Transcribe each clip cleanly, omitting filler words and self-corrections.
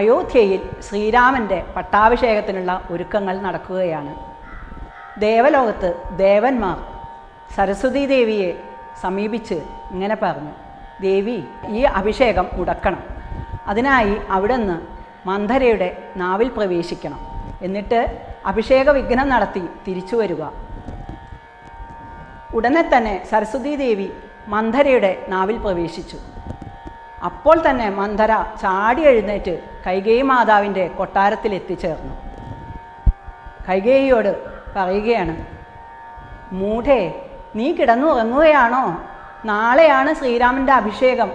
അയോധ്യയിൽ ശ്രീരാമൻ്റെ പട്ടാഭിഷേകത്തിനുള്ള ഒരുക്കങ്ങൾ നടക്കുകയാണ്. ദേവലോകത്ത് ദേവന്മാർ സരസ്വതീ ദേവിയെ സമീപിച്ച് ഇങ്ങനെ പറഞ്ഞു, ദേവി, ഈ അഭിഷേകം മുടക്കണം. അതിനായി അവിടുന്ന് മന്ധരയുടെ നാവിൽ പ്രവേശിക്കണം. എന്നിട്ട് അഭിഷേക വിഘ്നം നടത്തി തിരിച്ചു വരിക. ഉടനെ തന്നെ സരസ്വതീ ദേവി മന്ധരയുടെ നാവിൽ പ്രവേശിച്ചു. അപ്പോൾ തന്നെ മന്ധര ചാടി എഴുന്നേറ്റ് കൈകേയി മാതാവിൻ്റെ കൊട്ടാരത്തിൽ എത്തിച്ചേർന്നു. കൈകേയിയോട് പറയുകയാണ്, മൂഢേ, നീ കിടന്നുറങ്ങുകയാണോ? നാളെയാണ് ശ്രീരാമൻ്റെ അഭിഷേകം.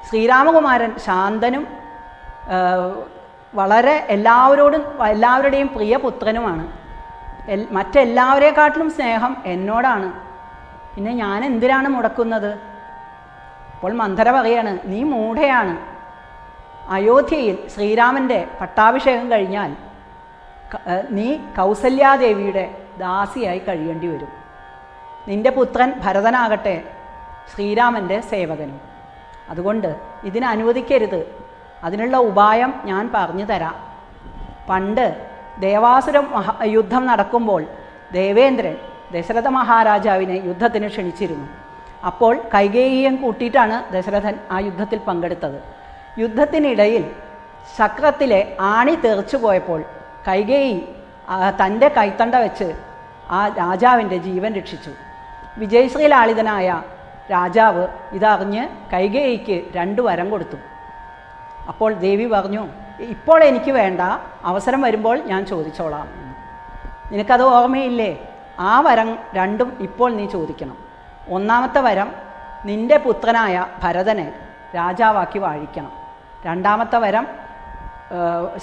ശ്രീരാമകുമാരൻ ശാന്തനും വളരെ എല്ലാവരുടെയും പ്രിയപുത്രനുമാണ്. മറ്റെല്ലാവരെക്കാട്ടിലും സ്നേഹം എന്നോടാണ്. പിന്നെ ഞാൻ എന്തിനാണ് മുടക്കുന്നത്? അപ്പോൾ മന്ധര പറയാണ്, നീ മൂഢയാണ്. അയോധ്യയിൽ ശ്രീരാമൻ്റെ പട്ടാഭിഷേകം കഴിഞ്ഞാൽ നീ കൗസല്യാദേവിയുടെ ദാസിയായി കഴിയേണ്ടി വരും. നിൻ്റെ പുത്രൻ ഭരതനാകട്ടെ ശ്രീരാമൻ്റെ സേവകനും. അതുകൊണ്ട് ഇതിനെ അനുവദിക്കരുത്. അതിനുള്ള ഉപായം ഞാൻ പറഞ്ഞു തരാം. പണ്ട് ദേവാസുര യുദ്ധം നടക്കുമ്പോൾ ദേവേന്ദ്രൻ ദശരഥ മഹാരാജാവിനെ യുദ്ധത്തിന് ക്ഷണിച്ചിരുന്നു. അപ്പോൾ കൈകേയിയെ കൂട്ടിയിട്ടാണ് ദശരഥൻ ആ യുദ്ധത്തിൽ പങ്കെടുത്തത്. യുദ്ധത്തിനിടയിൽ ചക്രത്തിലെ ആണി തെറിച്ചു പോയപ്പോൾ കൈകേയി തൻ്റെ കൈത്തണ്ട വെച്ച് ആ രാജാവിൻ്റെ ജീവൻ രക്ഷിച്ചു. വിജയശ്രീലാളിതനായ രാജാവ് ഇതറിഞ്ഞ് കൈകേയിക്ക് 2 വരം കൊടുത്തു. അപ്പോൾ ദേവി പറഞ്ഞു, ഇപ്പോൾ എനിക്ക് വേണ്ട, അവസരം വരുമ്പോൾ ഞാൻ ചോദിച്ചോളാം. നിനക്കത് ഓർമ്മയില്ലേ? ആ വരം 2ഉം ഇപ്പോൾ നീ ചോദിക്കണം. ഒന്നാമത്തെ വരം, നിൻ്റെ പുത്രനായ ഭരതനെ രാജാവാക്കി വാഴിക്കണം. രണ്ടാമത്തെ വരം,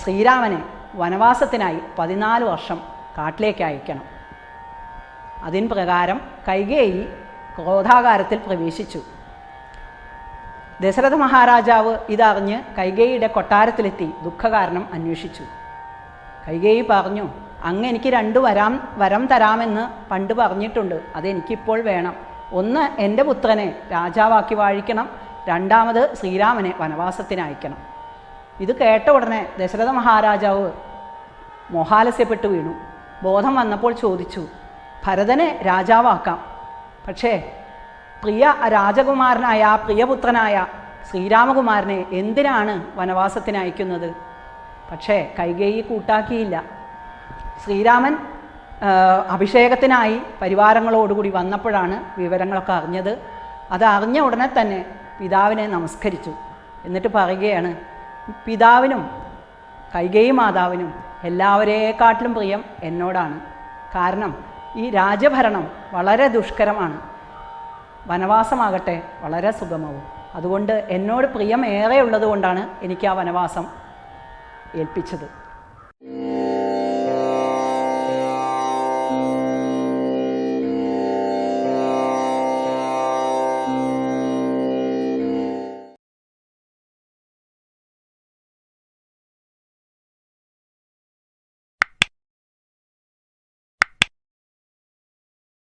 ശ്രീരാമനെ വനവാസത്തിനായി 14 വർഷം കാട്ടിലേക്ക് അയക്കണം. അതിൻ പ്രകാരം കൈകേയി ക്രോധാകാരത്തിൽ പ്രവേശിച്ചു. ദശരഥ മഹാരാജാവ് ഇതറിഞ്ഞ് കൈകേയിയുടെ കൊട്ടാരത്തിലെത്തി ദുഃഖകാരണം അന്വേഷിച്ചു. കൈകേയി പറഞ്ഞു, അങ്ങ് എനിക്ക് 2 വരം തരാമെന്ന് പണ്ട് പറഞ്ഞിട്ടുണ്ട്. അതെനിക്കിപ്പോൾ വേണം. ഒന്ന്, എൻ്റെ പുത്രനെ രാജാവാക്കി വാഴിക്കണം. രണ്ടാമത്, ശ്രീരാമനെ വനവാസത്തിന് അയക്കണം. ഇത് കേട്ട ഉടനെ ദശരഥ മഹാരാജാവ് മോഹാലസ്യപ്പെട്ടു വീണു. ബോധം വന്നപ്പോൾ ചോദിച്ചു, ഭരതനെ രാജാവാക്കാം, പക്ഷേ പ്രിയ രാജകുമാരനായ പ്രിയപുത്രനായ ശ്രീരാമകുമാരനെ എന്തിനാണ് വനവാസത്തിന് അയക്കുന്നത്? പക്ഷേ കൈകേയി കൂട്ടാക്കിയില്ല. ശ്രീരാമൻ അഭിഷേകത്തിനായി പരിവാരങ്ങളോടുകൂടി വന്നപ്പോഴാണ് വിവരങ്ങളൊക്കെ അറിഞ്ഞത്. അത് അറിഞ്ഞ ഉടനെ തന്നെ പിതാവിനെ നമസ്കരിച്ചു. എന്നിട്ട് പറയുകയാണ്, പിതാവിനും കൈകേയി മാതാവിനും എല്ലാവരെക്കാട്ടിലും പ്രിയം എന്നോടാണ്. കാരണം ഈ രാജഭരണം വളരെ ദുഷ്കരമാണ്, വനവാസമാകട്ടെ വളരെ സുഗമവും. അതുകൊണ്ട് എന്നോട് പ്രിയം ഏറെ ഉള്ളതുകൊണ്ടാണ് എനിക്ക് ആ വനവാസം ഏൽപ്പിച്ചത്.